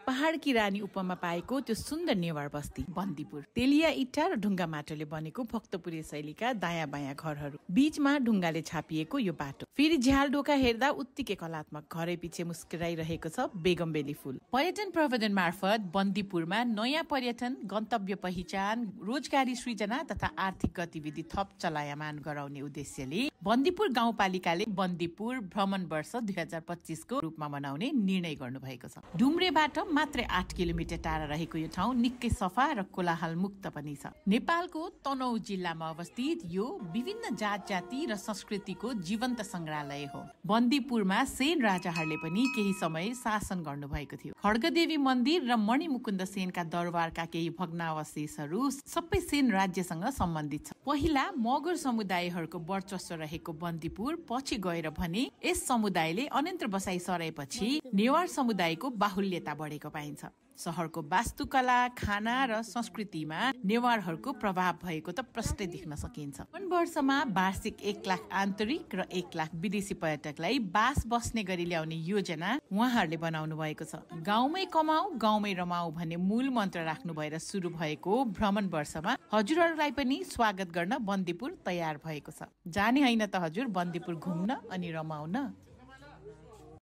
पहाडकी रानी उपमा पाएको त्यो सुन्दर नेवार बस्ती बन्दीपुर। तेलिया इट्टा र ढुङ्गा माटोले बनेको भक्तपुरी शैलीका दायाँ बायाँ घरहरू, बीचमा ढुङ्गाले छापिएको यो बाटो। फेरि झ्याल ढोका हेर्दा उत्तिकै कलात्मक, घरै पछि मुस्कुराइरहेको छ बेगमबेली फूल। पर्यटन प्रवर्धन मार्फत बन्दीपुरमा नयाँ पर्यटन, गन्तव्य पहिचान, रोजगारी सृजना तथा आर्थिक गतिविधि थप चलायमान गराउने उद्देश्यले बन्दीपुर गाउँपालिकाले बन्दीपुर भ्रमण वर्ष 2025 को रूपमा मनाउने निर्णय गर्नु भएको छ। डुम्रेबाट मात्रै 8 किलोमिटर टाढा रहेको यो ठाउँ निकै सफा र कोलाहल मुक्त पनि छ। नेपालको तनहुँ जिल्लामा अवस्थित यो विभिन्न जात जाति र संस्कृतिको जीवन्त संग्रहालय हो। बन्दीपुरमा सेन राजाहरूले पनि केही समय शासन गर्नु भएको थियो। खड्गदेवी मन्दिर र मणिमुकुन्द सेनका दरबारका केही भग्नावशेषहरू सबै सेन राज्यसँग सम्बन्धित छ। पहिला मगर समुदायहरूको वर्चस्व रहेको बन्दीपुर पछि गएर भने यस समुदायले अन्यन्त्र बसाई सरेपछि नेवार समुदायको बाहुल्यता बढेको पाइन्छ। शहरको वास्तुकला, खाना र संस्कृतिमा नेवारहरूको प्रभाव भएको त प्रष्टै देख्न सकिन्छ। वर्षमा वार्षिक 1 लाख आन्तरिक र 1 लाख विदेशी पर्यटकलाई बास बस्ने गरी ल्याउने योजना उहाँहरूले बनाउनु भएको छ। गाउँमै कमाऊ गाउँमै रमाऊ भन्ने मूल मन्त्र राख्नु भएर सुरु भएको भ्रमण वर्षमा हजुरहरूलाई पनि स्वागत गर्न बन्दीपुर तयार भएको छ। जाने होइन त हजुर बन्दीपुर घुम्न अनि रमाउन।